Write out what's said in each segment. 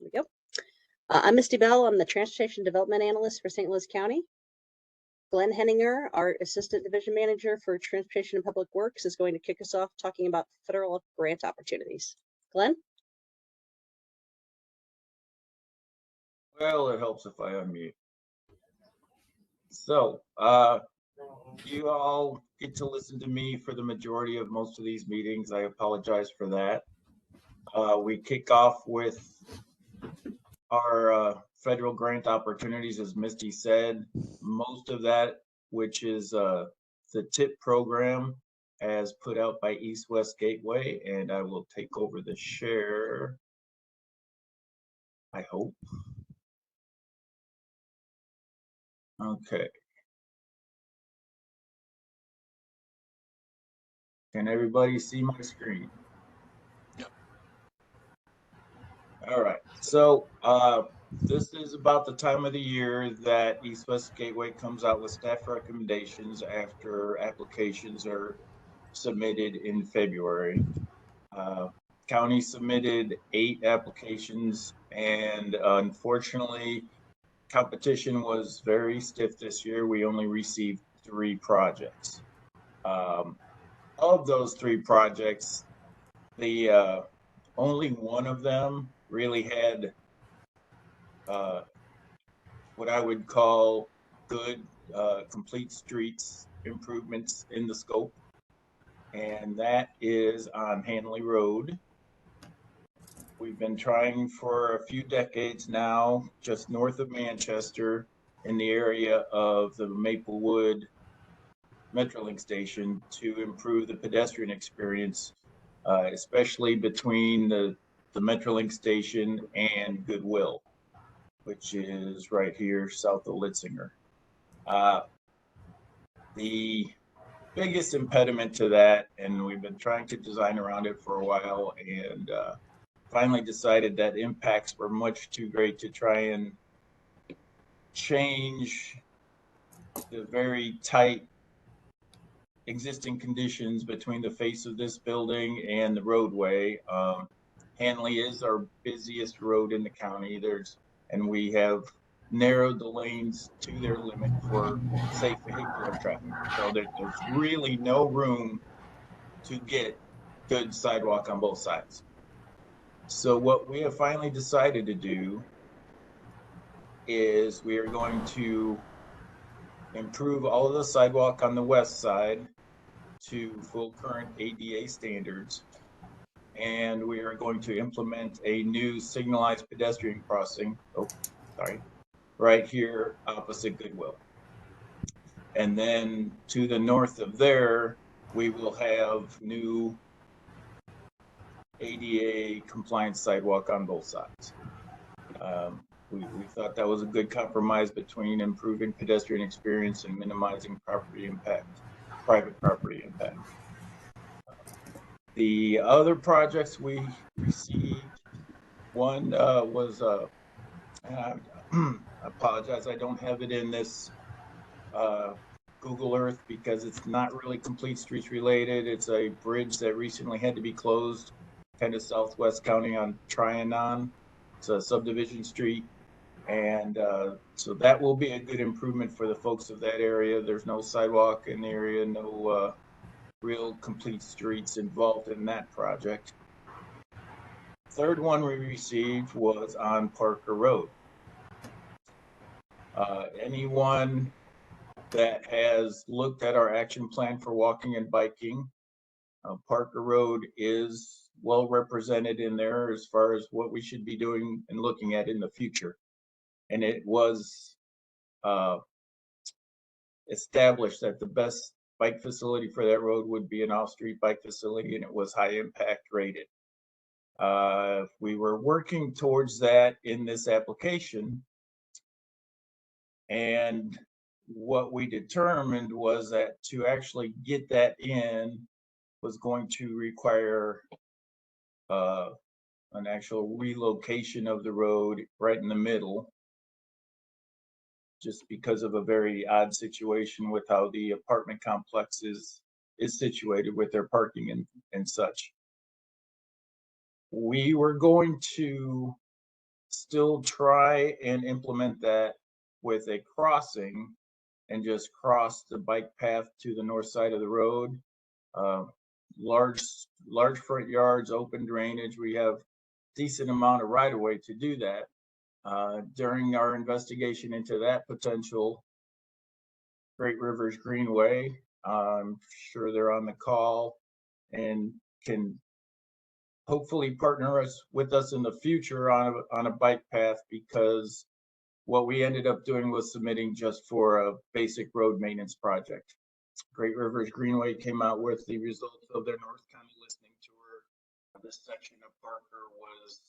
There we go. I'm Misty Bell. I'm the Transportation Development Analyst for St. Louis County. Glenn Henninger, our Assistant Division Manager for Transportation and Public Works, is going to kick us off talking about federal grant opportunities. Glenn? Well, it helps if I unmute. So, you all get to listen to me for the majority of most of these meetings. I apologize for that. We kick off with our federal grant opportunities, as Misty said. Most of that, which is the TIP program, as put out by East West Gateway, and I will take over the share, I hope. Okay. Can everybody see my screen? Yep. All right. So this is about the time of the year that East West Gateway comes out with staff recommendations after applications are submitted in February. County submitted 8 applications, and unfortunately, competition was very stiff this year. We only received 3 projects. Of those 3 projects, the only one of them really had what I would call good complete streets improvements in the scope, and that is on Hanley Road. We've been trying for a few decades now, just north of Manchester, in the area of the Maplewood Metrolink station, to improve the pedestrian experience, especially between the Metrolink station and Goodwill, which is right here south of Litzinger. The biggest impediment to that, and we've been trying to design around it for a while, and finally decided that impacts were much too great to try and change the very tight existing conditions between the face of this building and the roadway. Hanley is our busiest road in the county. And we have narrowed the lanes to their limit for safe vehicular traffic. So there's really no room to get good sidewalk on both sides. So what we have finally decided to do is we are going to improve all of the sidewalk on the west side to full current ADA standards, and we are going to implement a new signalized pedestrian crossing, right here opposite Goodwill. And then to the north of there, we will have new ADA compliant sidewalk on both sides. We thought that was a good compromise between improving pedestrian experience and minimizing property impact, private property impact. The other projects we received, one was, I apologize, I don't have it in this Google Earth because it's not really complete streets related. It's a bridge that recently had to be closed, kind of southwest county on Trianon. It's a subdivision street. And so that will be a good improvement for the folks of that area. There's no sidewalk in the area, no real complete streets involved in that project. Third one we received was on Parker Road. Anyone that has looked at our action plan for walking and biking, Parker Road is well represented in there as far as what we should be doing and looking at in the future. And it was established that the best bike facility for that road would be an off-street bike facility, and it was high impact rated. We were working towards that in this application, and what we determined was that to actually get that in was going to require an actual relocation of the road right in the middle, just because of a very odd situation with how the apartment complex is situated with their parking and such. We were going to still try and implement that with a crossing and just cross the bike path to the north side of the road. Large front yards, open drainage. We have decent amount of right of way to do that. During our investigation into that potential, Great Rivers Greenway, I'm sure they're on the call and can hopefully partner with us in the future on a bike path, because what we ended up doing was submitting just for a basic road maintenance project. Great Rivers Greenway came out with the results of their North County listening tour. This section of Parker was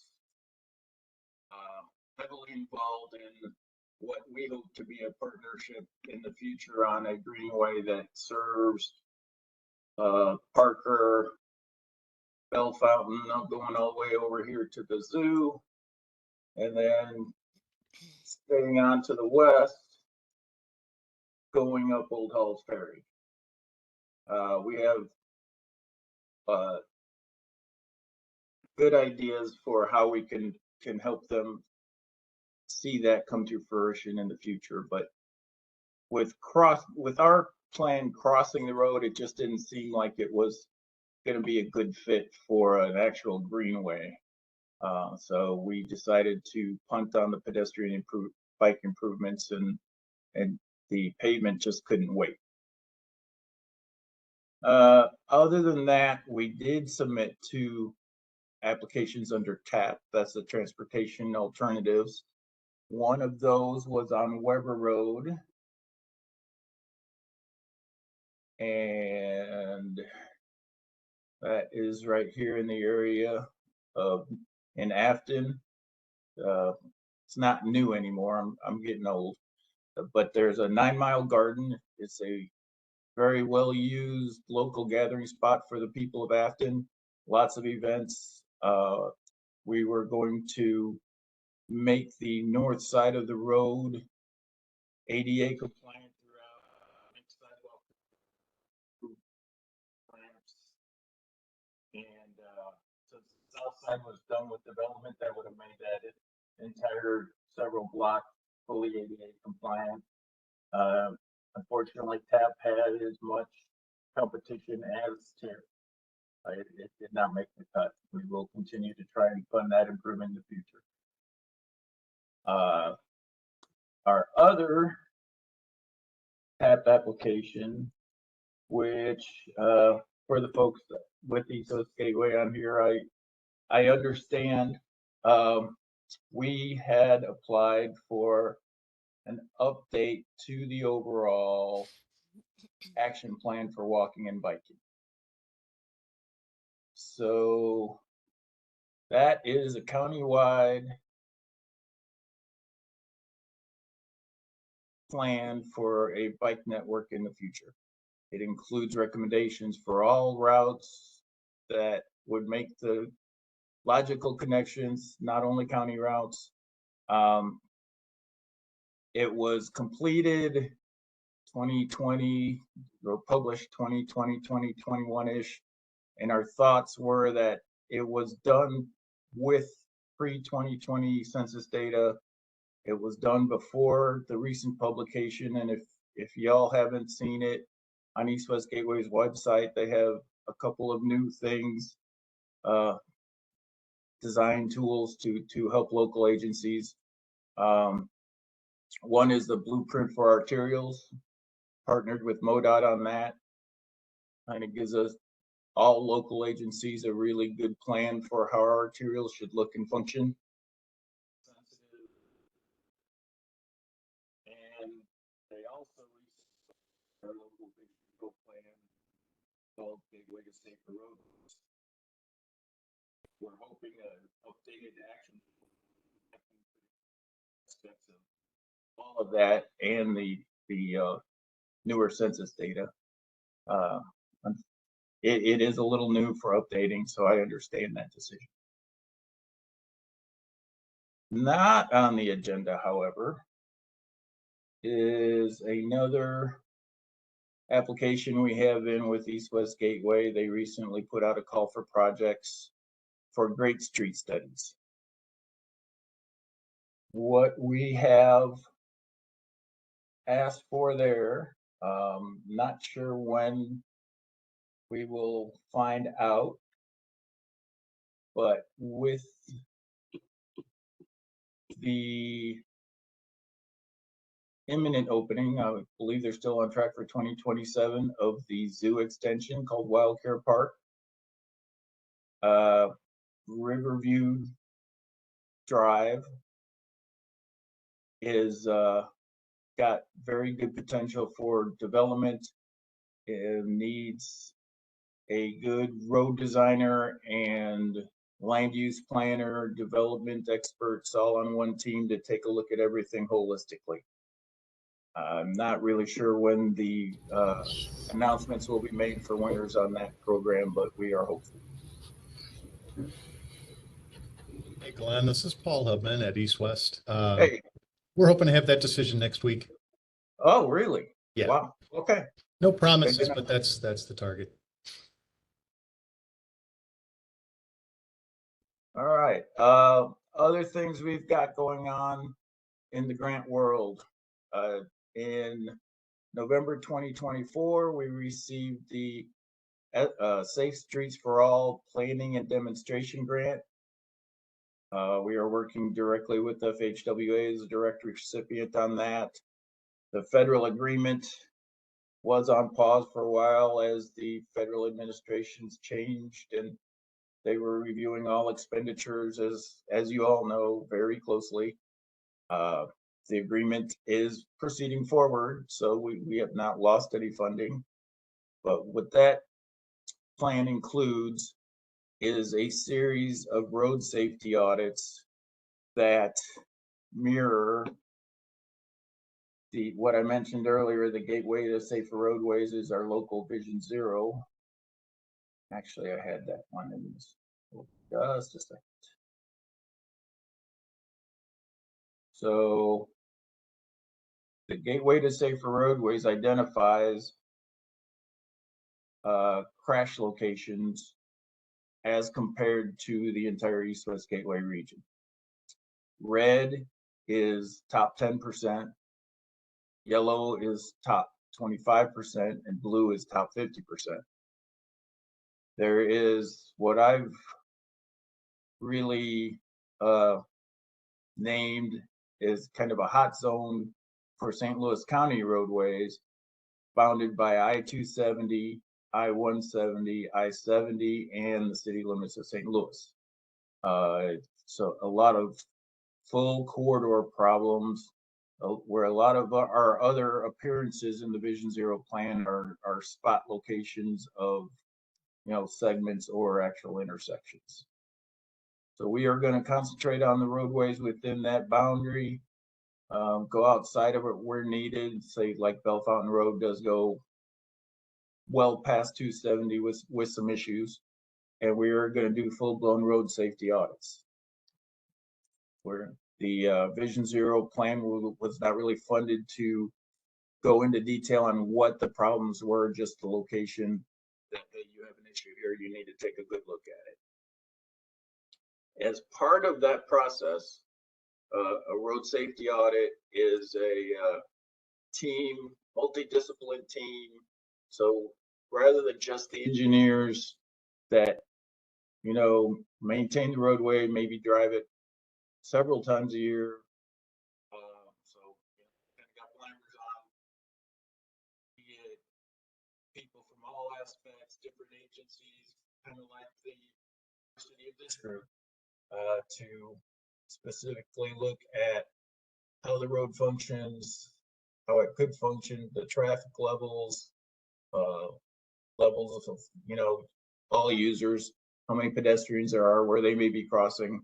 heavily involved in what we hope to be a partnership in the future on a greenway that serves Parker, Bell Fountain, going all the way over here to the zoo, and then staying on to the west, going up Old Halls Ferry. We have good ideas for how we can help them see that come to fruition in the future. But with our plan crossing the road, it just didn't seem like it was going to be a good fit for an actual greenway. So we decided to punt on the pedestrian bike improvements, and the pavement just couldn't wait. Other than that, we did submit 2 applications under TAP. That's the Transportation Alternatives. One of those was on Weber Road, and that is right here in the area of in Afton. It's not new anymore. I'm getting old, but there's a 9-mile garden. It's a very well used local gathering spot for the people of Afton. Lots of events. We were going to make the north side of the road ADA compliant throughout, make sidewalk ramps, and since the south side was done with development, that would have made that entire several blocks fully ADA compliant. Unfortunately, TAP had as much competition as TIR. It did not make the cut. We will continue to try and fund that improvement in the future. Our other TAP application, which for the folks with East Coast Gateway on here, I understand. We had applied for an update to the overall action plan for walking and biking. So that is a countywide plan for a bike network in the future. It includes recommendations for all routes that would make the logical connections, not only county routes. It was completed 2020, or published 2020, 2021-ish. And our thoughts were that it was done with pre-2020 census data. It was done before the recent publication. And if y'all haven't seen it on East West Gateway's website, they have a couple of new things, design tools to help local agencies. One is the blueprint for arterials, partnered with MoDOT on that. And it gives us all local agencies a really good plan for how our arterials should look and function. And they also released our local digital plan called Gateway to Safer Roads. We're hoping an updated action aspects of all of that and the newer census data. It is a little new for updating, so I understand that decision. Not on the agenda, however, is another application we have in with East West Gateway. They recently put out a call for projects for great street studies. what we have asked for there. Not sure when we will find out, but with the imminent opening, I believe they're still on track for 2027 of the zoo extension called Wildcare Park. Riverview Drive is got very good potential for development. It needs a good road designer and land use planner, development experts all on one team to take a look at everything holistically. I'm not really sure when the announcements will be made for winners on that program, but we are hopeful. Hey, Glenn, this is Paul Hubman at East West. Hey, We're hoping to have that decision next week. oh, really? Yeah. Wow. Okay. No promises, but that's the target. All right. Other things we've got going on in the grant world. In November 2024, we received the Safe Streets for All Planning and Demonstration Grant. We are working directly with FHWA as a direct recipient on that. The federal agreement was on pause for a while as the federal administrations changed, and they were reviewing all expenditures, as you all know, very closely. The agreement is proceeding forward, so we have not lost any funding. But what that plan includes is a series of road safety audits that mirror what I mentioned earlier. The gateway to safer roadways is our local Vision Zero. Actually, I had that one in this. Just a second. So the gateway to safer roadways identifies crash locations as compared to the entire East-West Gateway region. Red is top 10%, yellow is top 25%, and blue is top 50%. There is what I've really named is kind of a hot zone for St. Louis County roadways, bounded by I-270, I-170, I-70, and the city limits of St. Louis. So a lot of full corridor problems, where a lot of our other appearances in the Vision Zero plan are spot locations of, segments or actual intersections. So we are going to concentrate on the roadways within that boundary, go outside of it where needed. Say like Bell Fountain Road does go well past 270 with some issues, and we are going to do full-blown road safety audits. Where the Vision Zero plan was not really funded to go into detail on what the problems were, just the location that you have an issue here, you need to take a good look at it. As part of that process, a road safety audit is a team, multidisciplinary team. So rather than just the engineers that, maintain the roadway, maybe drive it several times a year. So kind of got blinders on. We get people from all aspects, different agencies, kind of like the diversity of this group, to specifically look at how the road functions, how it could function, the traffic levels, levels of, all users, how many pedestrians there are, where they may be crossing,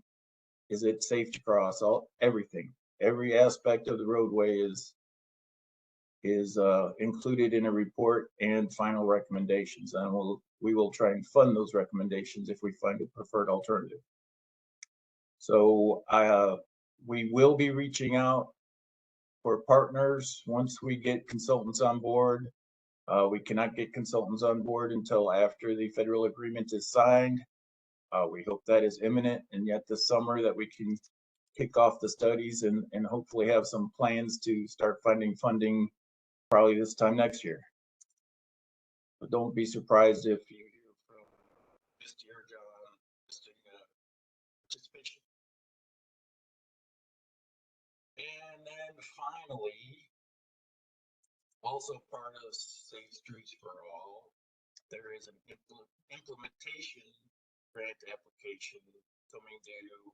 is it safe to cross, everything. Every aspect of the roadway is included in a report and final recommendations, and we will try and fund those recommendations if we find a preferred alternative. So we will be reaching out for partners once we get consultants on board. We cannot get consultants on board until after the federal agreement is signed. We hope that is imminent, and yet this summer that we can kick off the studies and hopefully have some plans to start finding funding probably this time next year. But don't be surprised if you hear from Misty or John listing participation. And then finally, also part of Safe Streets for All, there is an implementation grant application coming due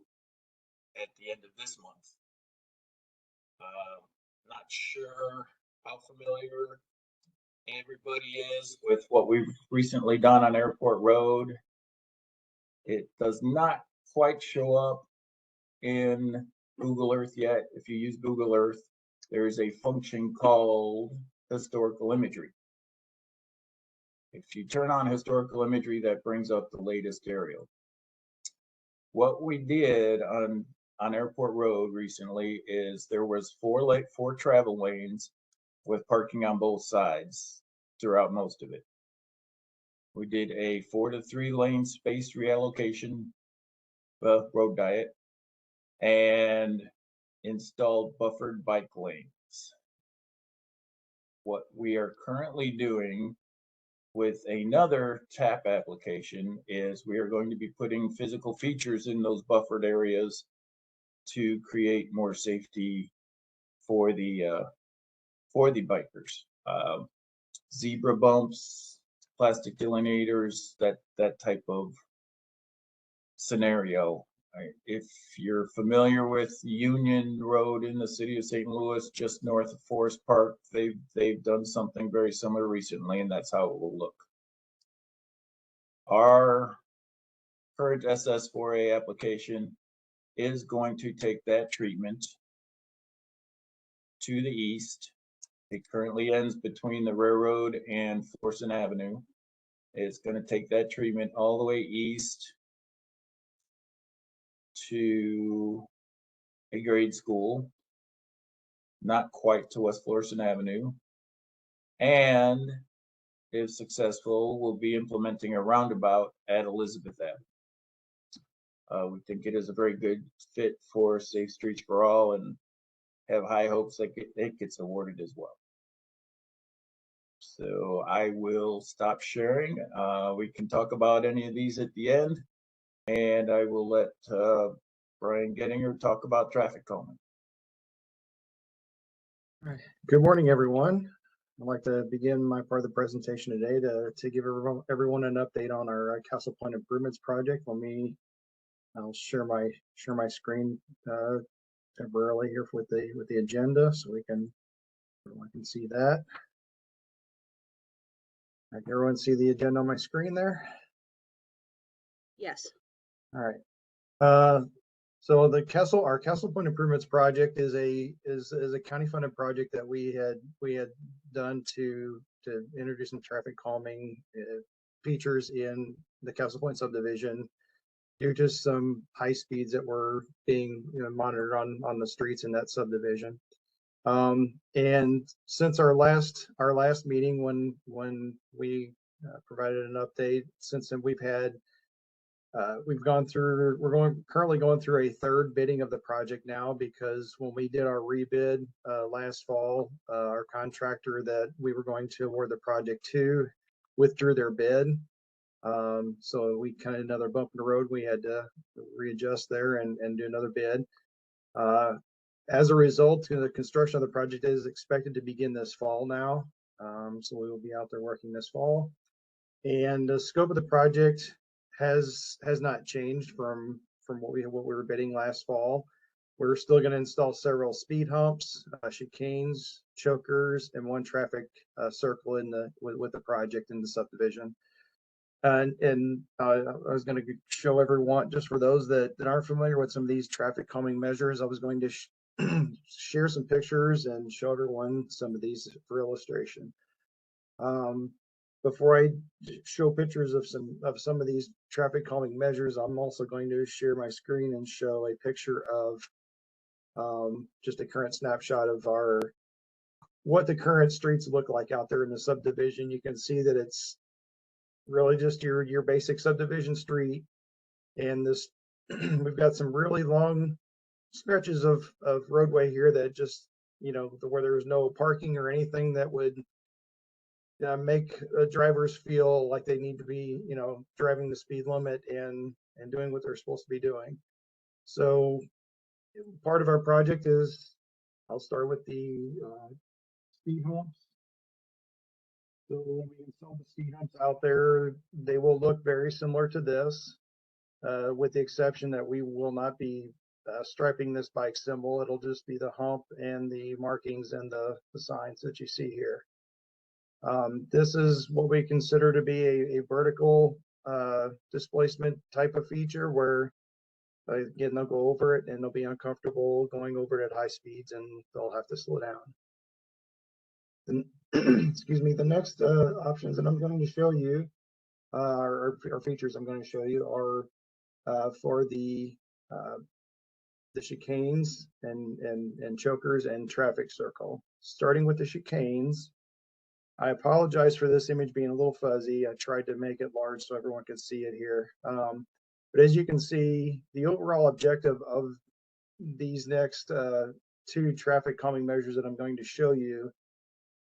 at the end of this month. Not sure how familiar everybody is with what we've recently done on Airport Road. It does not quite show up in Google Earth yet. If you use Google Earth, there is a function called historical imagery. If you turn on historical imagery, that brings up the latest aerial. What we did on Airport Road recently is there was four travel lanes with parking on both sides throughout most of it. We did a 4 to 3 lane space reallocation, road diet, and installed buffered bike lanes. What we are currently doing with another TAP application is we are going to be putting physical features in those buffered areas to create more safety for the bikers. Zebra bumps, plastic delineators, that type of scenario. If you're familiar with Union Road in the city of St. Louis, just north of Forest Park, they've done something very similar recently, and that's how it will look. Our current SS4A application is going to take that treatment to the east. It currently ends between the railroad and Florissant Avenue. It's going to take that treatment all the way east to a grade school, not quite to West Florissant Avenue, and if successful, we'll be implementing a roundabout at Elizabeth Avenue. We think it is a very good fit for Safe Streets for All and have high hopes that it gets awarded as well. So I will stop sharing. We can talk about any of these at the end, and I will let Brian Gettinger talk about traffic calming. All right. Good morning, everyone. I'd like to begin my part of the presentation today to give everyone an update on our Castle Point Improvements project. I'll share my screen temporarily here with the agenda so everyone can see that. Can everyone see the agenda on my screen there? Yes. All right. So our Castle Point Improvements project is a county funded project that we had done to introduce some traffic calming features in the Castle Point subdivision due to some high speeds that were being monitored on the streets in that subdivision. And since our last meeting when we provided an update, since then we're currently going through a third bidding of the project now, because when we did our rebid last fall, our contractor that we were going to award the project to withdrew their bid. So we kind of another bump in the road. We had to readjust there and do another bid. As a result, the construction of the project is expected to begin this fall now. So we will be out there working this fall. And the scope of the project has not changed from what we were bidding last fall. We're still going to install several speed humps, chicanes, chokers, and one traffic circle with the project in the subdivision. And I was going to show everyone, just for those that aren't familiar with some of these traffic calming measures, I was going to share some pictures and show everyone some of these for illustration. Before I show pictures of some of these traffic calming measures, I'm also going to share my screen and show a picture of just a current snapshot of what the current streets look like out there in the subdivision. You can see that it's really just your basic subdivision street, and this we've got some really long stretches of roadway here that just, you know, where there's no parking or anything that would make drivers feel like they need to be, you know, driving the speed limit and doing what they're supposed to be doing. So part of our project is, I'll start with the speed humps. So when we install the speed humps out there, they will look very similar to this, with the exception that we will not be striping this bike symbol. It'll just be the hump and the markings and the signs that you see here. This is what we consider to be a vertical displacement type of feature where, again, they'll go over it and they'll be uncomfortable going over it at high speeds and they'll have to slow down. And excuse me, the next options that I'm going to show you, or features I'm going to show you, are for the chicanes and chokers and traffic circle. Starting with the chicanes, I apologize for this image being a little fuzzy. I tried to make it large so everyone could see it here. But as you can see, the overall objective of these next two traffic calming measures that I'm going to show you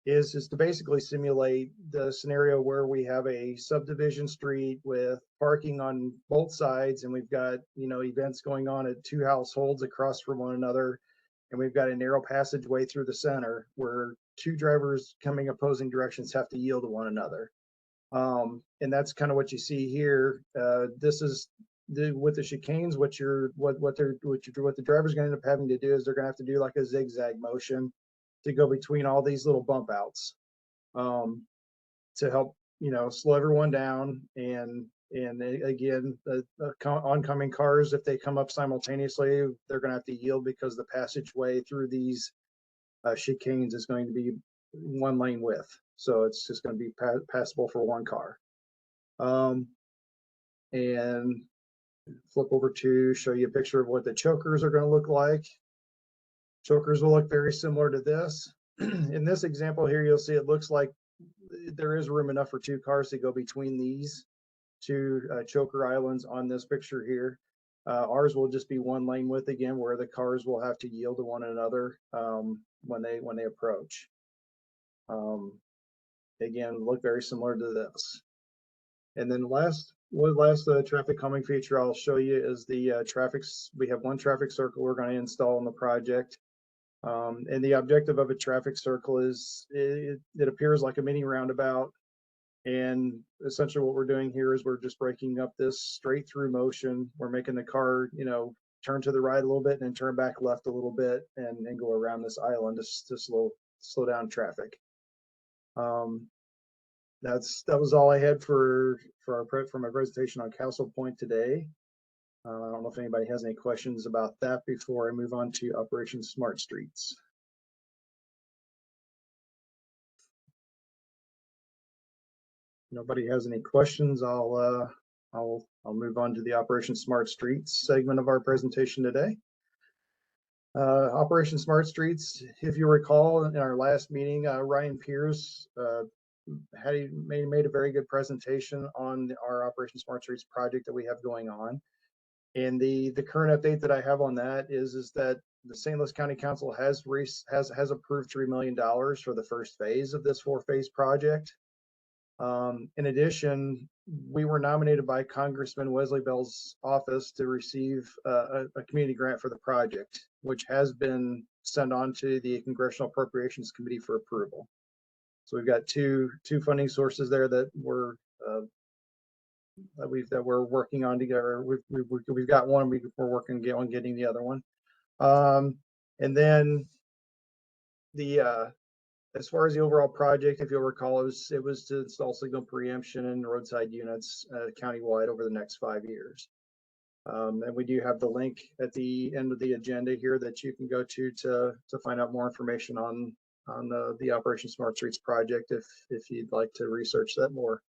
is to basically simulate the scenario where we have a subdivision street with parking on both sides, and we've got, you know, events going on at two households across from one another, and we've got a narrow passageway through the center where two drivers coming opposing directions have to yield to one another. And that's kind of what you see here. This is with the chicanes, what the driver's going to end up having to do is they're going to have to do like a zigzag motion to go between all these little bump outs, to help, you know, slow everyone down. And again, the oncoming cars, if they come up simultaneously, they're going to have to yield because the passageway through these chicanes is going to be one lane width. So it's just going to be passable for one car. And flip over to show you a picture of what the chokers are going to look like. Chokers will look very similar to this. In this example here, you'll see it looks like there is room enough for two cars to go between these two choker islands on this picture here. Ours will just be one lane width again, where the cars will have to yield to one another when they approach. Again, look very similar to this. And then last traffic calming feature I'll show you is the we have one traffic circle we're going to install in the project. And the objective of a traffic circle is it appears like a mini roundabout. And essentially what we're doing here is we're just breaking up this straight through motion. We're making the car, you know, turn to the right a little bit and then turn back left a little bit and go around this island to slow down traffic. That was all I had for my presentation on Castle Point today. I don't know if anybody has any questions about that before I move on to Operation Smart Streets. Nobody has any questions, I'll move on to the Operation Smart Streets segment of our presentation today. Operation Smart Streets, if you recall, in our last meeting, Ryan Pierce made a very good presentation on our Operation Smart Streets project that we have going on. And the current update that I have on that is that the St. Louis County Council has approved $3 million for the first phase of this 4-phase project. In addition, we were nominated by Congressman Wesley Bell's office to receive a community grant for the project, which has been sent on to the Congressional Appropriations Committee for approval. So we've got two funding sources there that we're working on together. We've got one. We're working on getting the other one. And then as far as the overall project, if you'll recall, it was to install signal preemption and roadside units countywide over the next 5 years. And we do have the link at the end of the agenda here that you can go to find out more information on the Operation Smart Streets project if you'd like to research that more.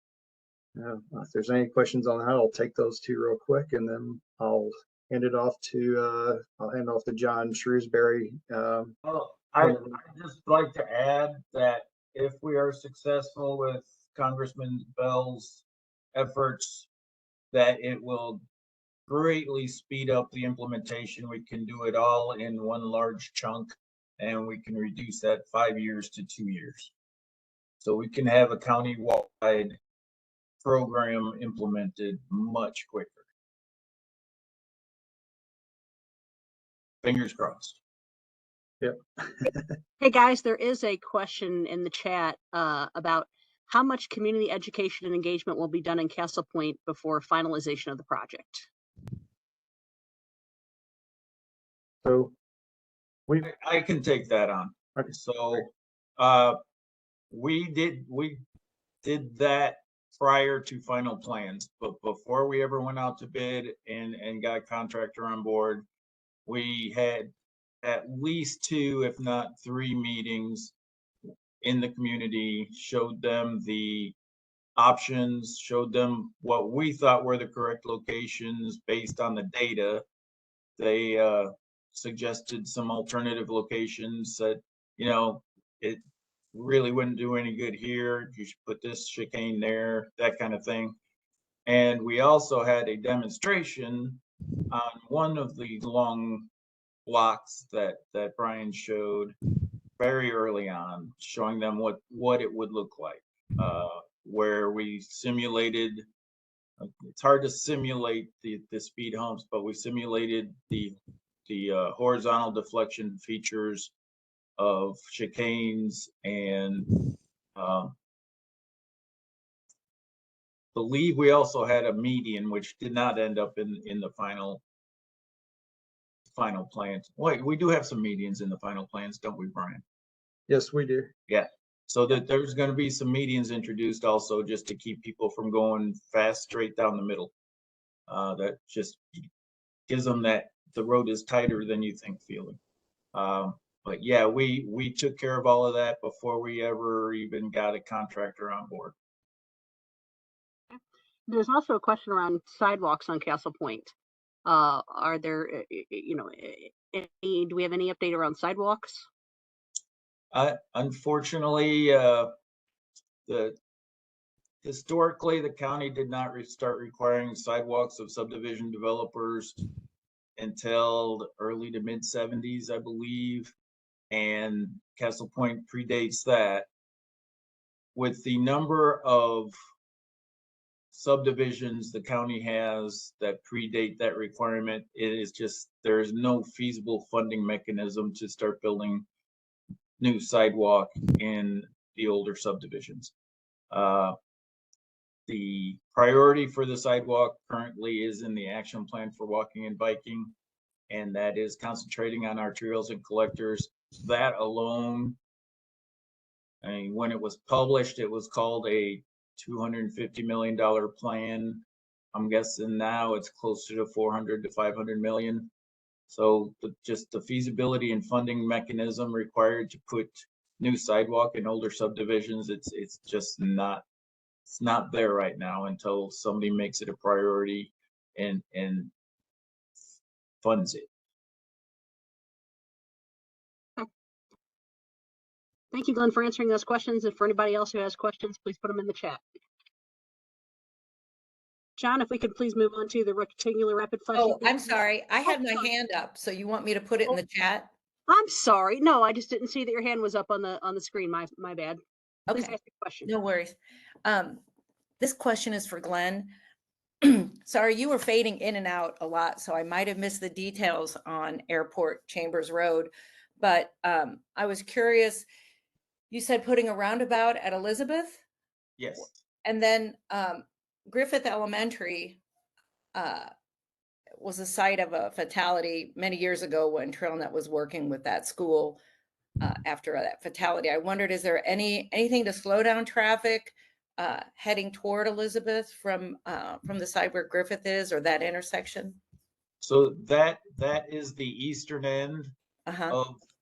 If there's any questions on that, I'll take those two real quick, and then I'll hand it off to John Shrewsbury. I'd just like to add that if we are successful with Congressman Bell's efforts, that it will greatly speed up the implementation. We can do it all in one large chunk, and we can reduce that 5 years to 2 years. So we can have a county-wide program implemented much quicker. Fingers crossed. Hey guys, there is a question in the chat about how much community education and engagement will be done in Castle Point before finalization of the project. So we, I can take that on. Okay. So we did that prior to final plans, but before we ever went out to bid and got a contractor on board, we had at least 2, if not 3 meetings in the community, showed them the options, showed them what we thought were the correct locations based on the data. They suggested some alternative locations that, you know, it really wouldn't do any good here. You should put this chicane there, that kind of thing. And we also had a demonstration on one of the long blocks that Brian showed very early on, showing them what it would look like, where we simulated. It's hard to simulate the speed humps, but we simulated the horizontal deflection features of chicanes, and believe we also had a median, which did not end up in the final plans. Wait, we do have some medians in the final plans, don't we, Brian? yes, we do. Yeah. So that there's going to be some medians introduced also, just to keep people from going fast straight down the middle. That just gives them that the road is tighter than you think feeling. But yeah, we took care of all of that before we ever even got a contractor on board. There's also a question around sidewalks on Castle Point. Are there, do we have any update around sidewalks? Unfortunately, historically, the county did not start requiring sidewalks of subdivision developers until the early to mid 70s, I believe. And Castle Point predates that. With the number of subdivisions the county has that predate that requirement, it is just, there's no feasible funding mechanism to start building new sidewalk in the older subdivisions. The priority for the sidewalk currently is in the action plan for walking and biking, and that is concentrating on arterials and collectors. That alone, I mean, when it was published, it was called a $250 million plan. I'm guessing now it's closer to 400 to 500 million. So just the feasibility and funding mechanism required to put new sidewalk in older subdivisions, it's just not, it's not there right now until somebody makes it a priority and funds it. Thank you, Glenn, for answering those questions. And for anybody else who has questions, please put them in the chat. John, if we could please move on to the rectangular rapid flashing. Oh, I'm sorry. I had my hand up. So you want me to put it in the chat? I'm sorry. No, I just didn't see that your hand was up on the screen. My bad. Please Okay, ask your question. no worries. This question is for Glenn. Sorry, you were fading in and out a lot, so I might have missed the details on Airport Chambers Road. But I was curious, you said putting a roundabout at Elizabeth? Yes. And then Griffith Elementary was the site of a fatality many years ago when TrailNet was working with that school after that fatality. I wondered, is there anything to slow down traffic heading toward Elizabeth from the side where Griffith is, or that intersection? So that is the eastern end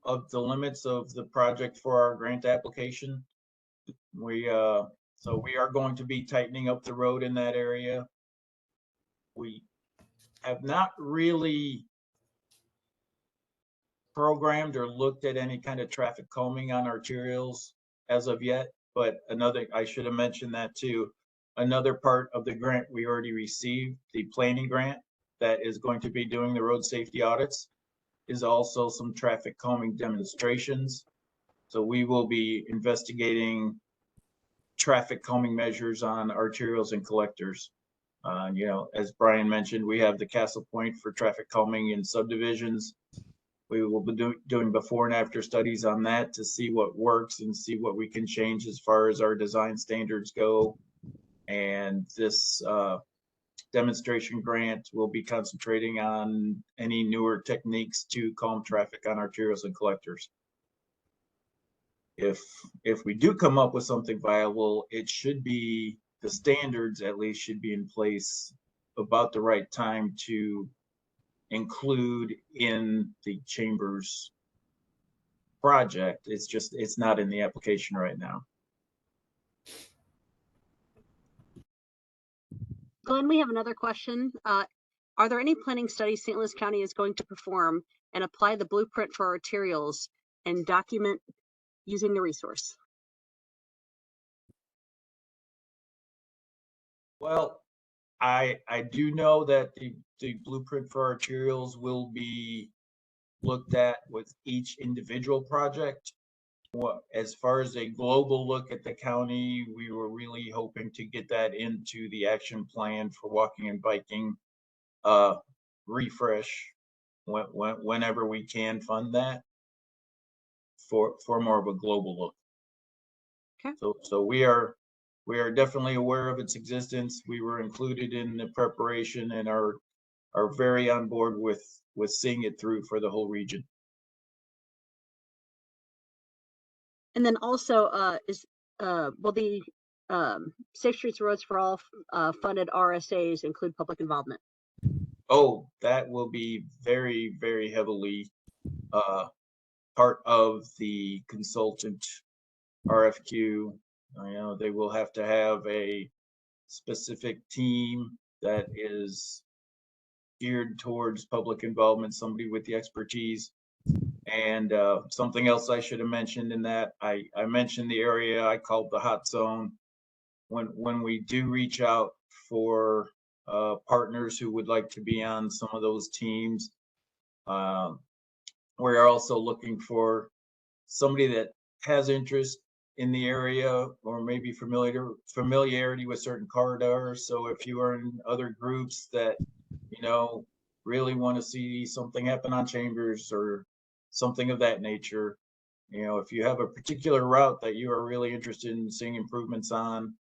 of the limits of the project for our grant application. So we are going to be tightening up the road in that area. We have not really programmed or looked at any kind of traffic calming on arterials as of yet, but I should have mentioned that too. Another part of the grant we already received, the planning grant, that is going to be doing the road safety audits is also some traffic calming demonstrations. So we will be investigating traffic calming measures on arterials and collectors. You know, as Brian mentioned, we have the Castle Point for traffic calming in subdivisions. We will be doing before and after studies on that to see what works and see what we can change as far as our design standards go. And this demonstration grant will be concentrating on any newer techniques to calm traffic on arterials and collectors. If we do come up with something viable, it should be, the standards at least should be in place about the right time to include in the chamber's project. It's just, it's not in the application right now. Glenn, we have another question. Are there any planning studies St. Louis County is going to perform and apply the blueprint for arterials and document using the resource? Well, I do know that the blueprint for arterials will be looked at with each individual project. As far as a global look at the county, we were really hoping to get that into the action plan for walking and biking refresh whenever we can fund that for more of a global look. Okay. So we are definitely aware of its existence. We were included in the preparation and are very on board with seeing it through for the whole region. And then also, will the Safe Streets Roads for All funded RSAs include public involvement? Oh, that will be very, very heavily part of the consultant RFQ. You know, they will have to have a specific team that is geared towards public involvement, somebody with the expertise. And something else I should have mentioned in that, I mentioned the area I called the hot zone. When we do reach out for partners who would like to be on some of those teams, we're also looking for somebody that has interest in the area or maybe familiarity with certain corridors. So if you are in other groups that, you know, really want to see something happen on Chambers or something of that nature, you know, if you have a particular route that you are really interested in seeing improvements on,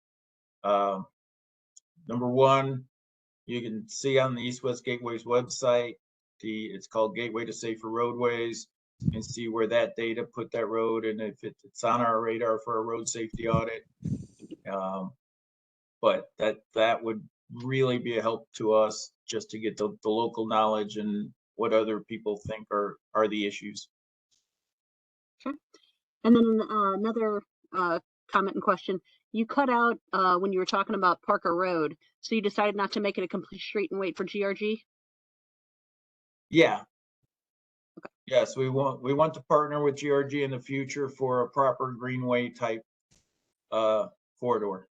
number one, you can see on the East West Gateways website, it's called Gateway to Safer Roadways, and see where that data put that road and if it's on our radar for a road safety audit. But that would really be a help to us just to get the local knowledge and what other people think are the issues. Sure. And then another comment and question. You cut out when you were talking about Parker Road, so you decided not to make it a complete street and wait for GRG? Yeah. Okay. Yes, we want to partner with GRG in the future for a proper greenway type corridor.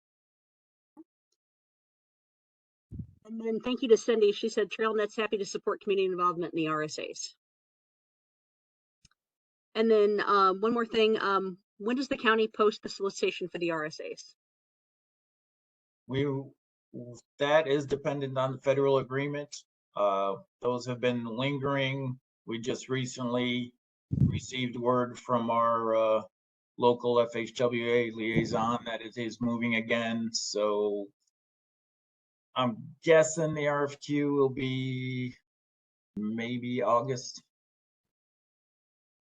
And then thank you to Cindy. She said TrailNet's happy to support community involvement in the RSAs. And then one more thing, when does the county post the solicitation for the RSAs? That is dependent on the federal agreement. Those have been lingering. We just recently received word from our local FHWA liaison that it is moving again. So I'm guessing the RFQ will be maybe August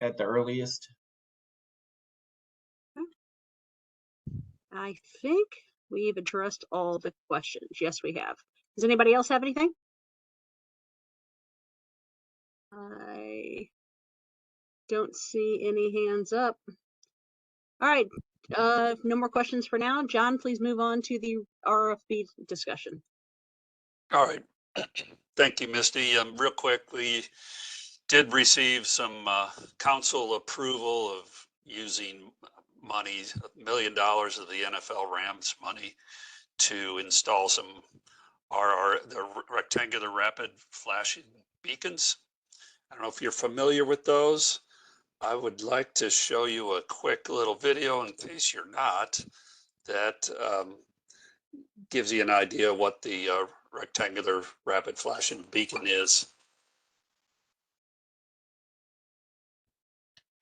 at the earliest. I think we've addressed all the questions. Yes, we have. Does anybody else have anything? I don't see any hands up. All right, no more questions for now. John, please move on to the RFP discussion. All right. Thank you, Misty. Real quick, we did receive some council approval of using money, $1 million of the NFL Rams money to install some are the rectangular rapid flashing beacons. I don't know if you're familiar with those. I would like to show you a quick little video in case you're not, that gives you an idea what the rectangular rapid flashing beacon is.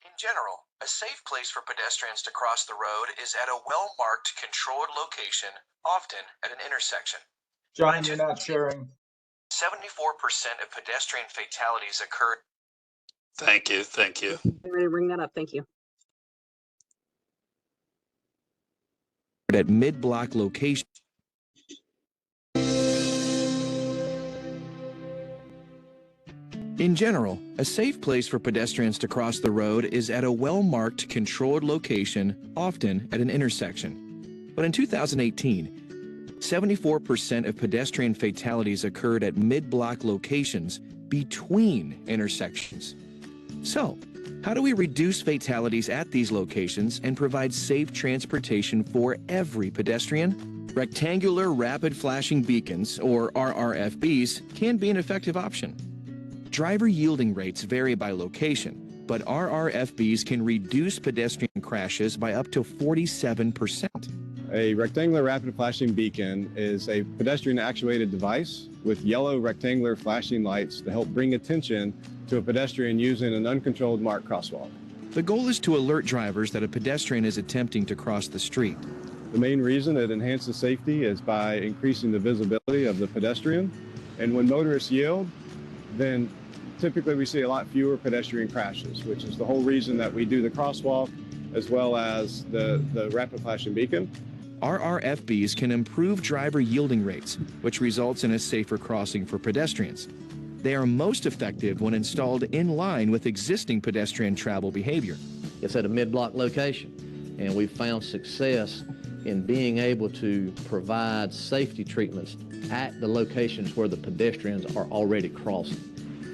In general, a safe place for pedestrians to cross the road is at a well-marked, controlled location, often at an intersection. John, you're not sharing. 74% of pedestrian fatalities occur. Thank you, thank you. I'm ready to bring that up. Thank you. At mid-block location. In general, a safe place for pedestrians to cross the road is at a well-marked, controlled location, often at an intersection. But in 2018, 74% of pedestrian fatalities occurred at mid-block locations between intersections. So, how do we reduce fatalities at these locations and provide safe transportation for every pedestrian? Rectangular rapid flashing beacons, or RRFBs, can be an effective option. Driver yielding rates vary by location, but RRFBs can reduce pedestrian crashes by up to 47%. A rectangular rapid flashing beacon is a pedestrian actuated device with yellow rectangular flashing lights to help bring attention to a pedestrian using an uncontrolled marked crosswalk. The goal is to alert drivers that a pedestrian is attempting to cross the street. The main reason it enhances safety is by increasing the visibility of the pedestrian. And when motorists yield, then typically we see a lot fewer pedestrian crashes, which is the whole reason that we do the crosswalk as well as the rapid flashing beacon. RRFBs can improve driver yielding rates, which results in a safer crossing for pedestrians. They are most effective when installed in line with existing pedestrian travel behavior. It's at a mid-block location, and we've found success in being able to provide safety treatments at the locations where the pedestrians are already crossing.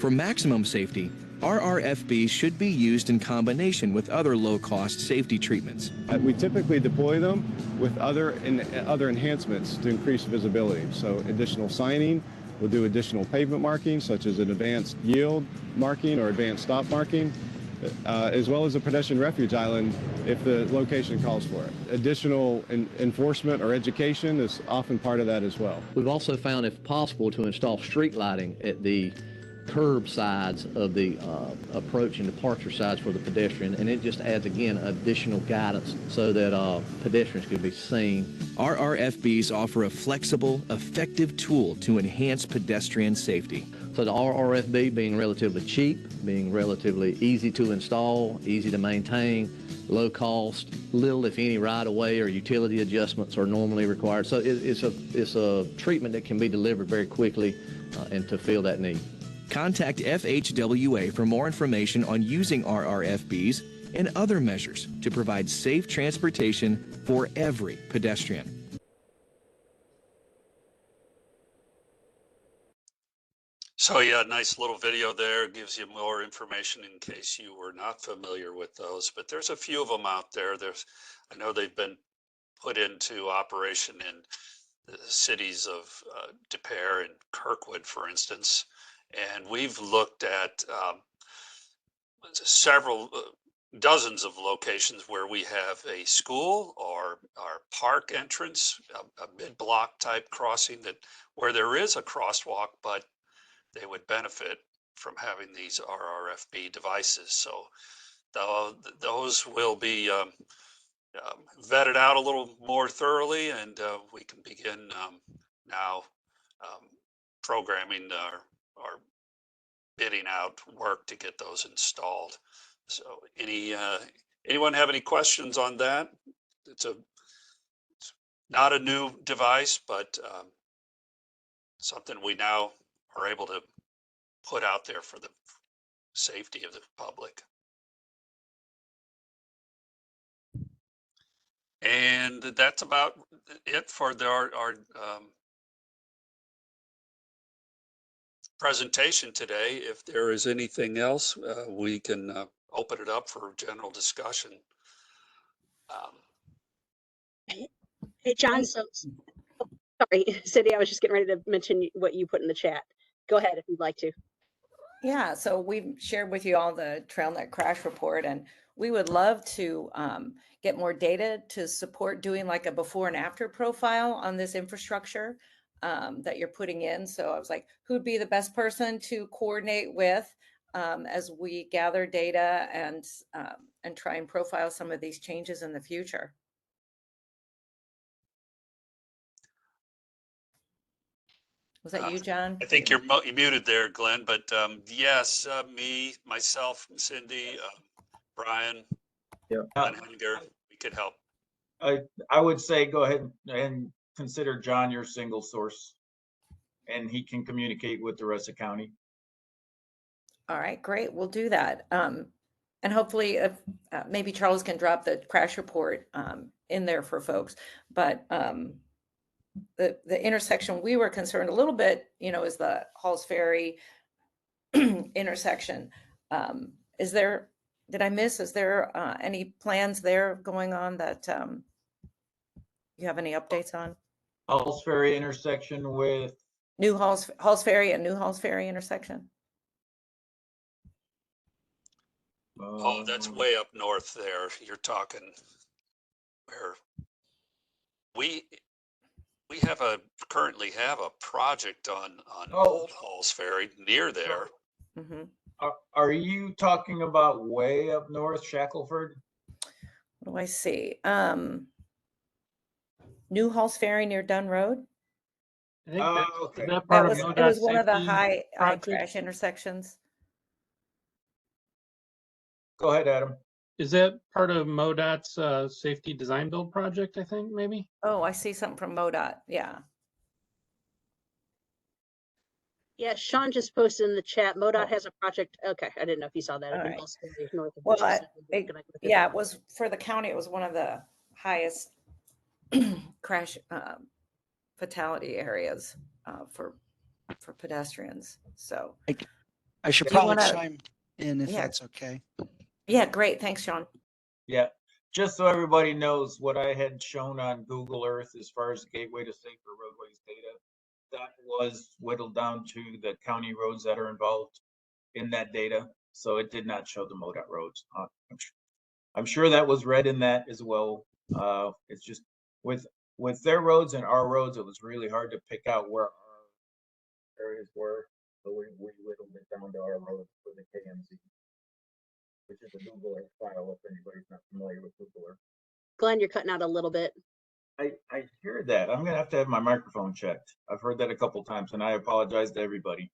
For maximum safety, RRFBs should be used in combination with other low-cost safety treatments. We typically deploy them with other enhancements to increase visibility. So additional signing, we'll do additional pavement marking, such as an advanced yield marking or advanced stop marking, as well as a pedestrian refuge island if the location calls for it. Additional enforcement or education is often part of that as well. We've also found, if possible, to install street lighting at the curb sides of the approach and departure sides for the pedestrian, and it just adds, again, additional guidance so that pedestrians can be seen. RRFBs offer a flexible, effective tool to enhance pedestrian safety. So the RRFB being relatively cheap, being relatively easy to install, easy to maintain, low cost, little if any right-of-way or utility adjustments are normally required. So it's a treatment that can be delivered very quickly and to fill that need. Contact FHWA for more information on using RRFBs and other measures to provide safe transportation for every pedestrian. So yeah, nice little video there. Gives you more information in case you were not familiar with those. But there's a few of them out there. I know they've been put into operation in the cities of De Pere and Kirkwood, for instance. And we've looked at several dozens of locations where we have a school or our park entrance, a mid-block type crossing where there is a crosswalk, but they would benefit from having these RRFB devices. So those will be vetted out a little more thoroughly, and we can begin now programming our bidding out work to get those installed. So anyone have any questions on that? It's not a new device, but something we now are able to put out there for the safety of the public. And that's about it for our presentation today. If there is anything else, we can open it up for general discussion. Hey, John, sorry Sorry, Cindy, I was just getting ready to mention what you put in the chat. Go ahead if you'd like to. Yeah, so we've shared with you all the TrailNet crash report, and we would love to get more data to support doing like a before and after profile on this infrastructure that you're putting in. So I was like, who'd be the best person to coordinate with as we gather data and try and profile some of these changes in the future? Was that you, John? I think you're muted there, Glenn, but yes, me, myself, Cindy, Brian, Yep. Glenn Henninger, we could help. I would say go ahead and consider John your single source, and he can communicate with the rest of the county. All right, great. We'll do that. And hopefully, if, maybe Charles can drop the crash report in there for folks. But the intersection we were concerned a little bit, you know, is the Halls Ferry intersection. Is there? Did I miss? Is there any plans there going on that you have any updates on? Halls Ferry intersection with New Halls Ferry and New Halls Ferry intersection. Oh, that's way up north there. You're talking where we currently have a project on Old Halls Ferry near there. Mm-hmm. Are you talking about way up north, Shackelford? What do I see? New Halls Ferry near Dunn Road. I think that, Okay. is that part That of was, it MoDOT was one of the safety high project? crash intersections. Go ahead, Adam. Is that part of MoDOT's safety design build project, I think, maybe? Oh, I see something from MoDOT. Yeah. Yeah, Sean just posted in the chat. MoDOT Oh. has a project. Okay, I didn't know if you saw that. All New right. Halls Ferry, north of Well, Chesapeake, connected with it. yeah, it was for the county. It was one of the highest crash fatality areas for pedestrians. So I should Do you probably wanna- chime in if Yeah. that's okay. yeah, great. Thanks, Sean. Yeah, just so everybody knows what I had shown on Google Earth as far as the Gateway to Safer Roadways data, that was whittled down to the county roads that are involved in that data. So it did not show the MoDOT roads. I'm sure that was read in that as well. It's just with their roads and our roads, it was really hard to pick out where our areas were. So we whittled it down to our roads for the KMZ, which is a Google Earth file if anybody's not familiar with Google Earth. Glenn, you're cutting out a little bit. I hear that. I'm gonna have to have my microphone checked. I've heard that a couple times, and I apologize to everybody.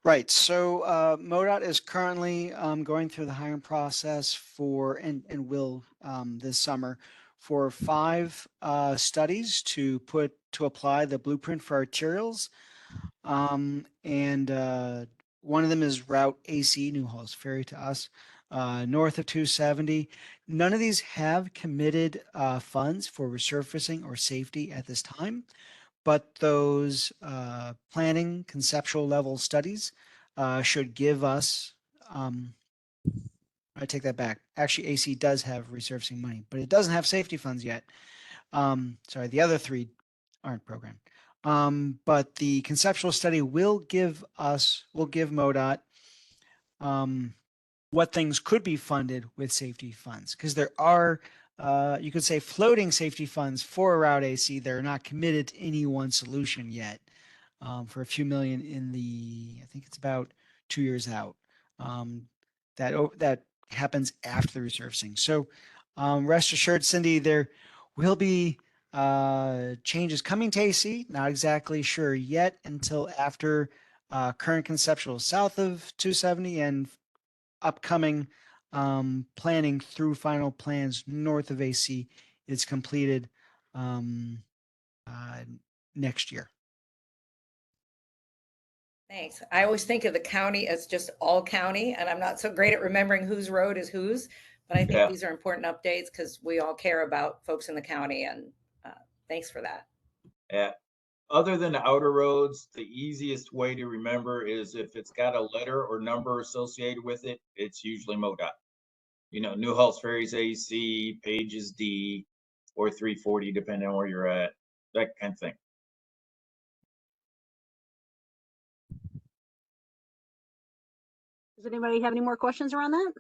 Right. So MoDOT is currently going through the hiring process for and will this summer for 5 studies to apply the blueprint for arterials. And one of them is Route AC, New Halls Ferry to us, north of 270. None of these have committed funds for resurfacing or safety at this time, but those planning conceptual level studies should give us, I take that back. Actually, AC does have resurfacing money, but it doesn't have safety funds yet. Sorry, the other 3 aren't programmed. But the conceptual study will give MoDOT what things could be funded with safety funds, because there are, you could say, floating safety funds for Route AC. They're not committed to any one solution yet, for a few million in I think it's about 2 years out. That happens after the resurfacing. So rest assured, Cindy, there will be changes coming to AC. Not exactly sure yet until after current conceptual south of 270 and upcoming planning through final plans north of AC is completed next year. Thanks. I always think of the county as just all county, and I'm not so great at remembering whose road is whose, but I think these are important updates because we all care about folks in the county, and thanks for that. Yeah. Other than the outer roads, the easiest way to remember is if it's got a letter or number associated with it, it's usually MoDOT. You know, New Halls Ferry's AC, Page is D, or 340, depending on where you're at, that kind of thing. Does anybody have any more questions around that?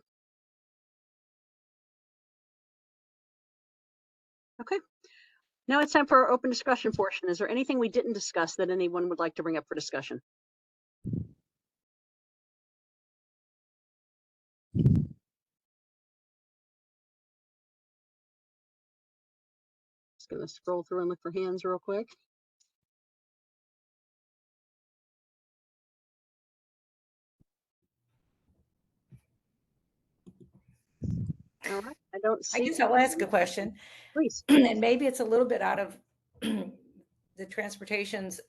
Okay. Now it's time for our open discussion portion. Is there anything we didn't discuss that anyone would like to bring up for discussion? Just gonna scroll through and look for hands real quick. All right, I don't I see. guess I'll ask a question. Please. And maybe it's a little bit out of the transportation's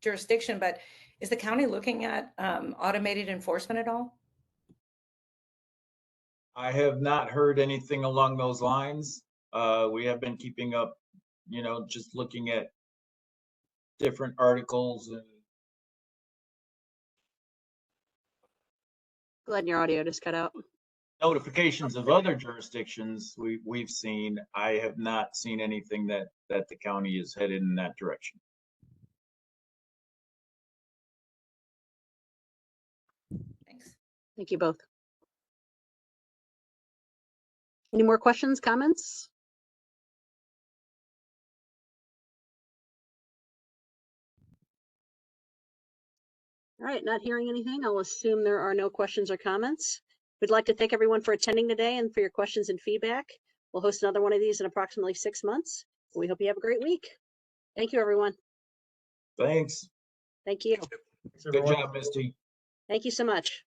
jurisdiction, but is the county looking at automated enforcement at all? I have not heard anything along those lines. We have been keeping up, just looking at different articles and Glad your audio just cut out. notifications of other jurisdictions we've seen. I have not seen anything that the county is headed in that direction. Thanks. Thank you both. Any more questions, comments? All right, not hearing anything. I'll assume there are no questions or comments. We'd like to thank everyone for attending today and for your questions and feedback. We'll host another one of these in approximately 6 months. We hope you have a great week. Thank you, everyone. Thanks. Thank you. Good job, Misty. Thank you so much.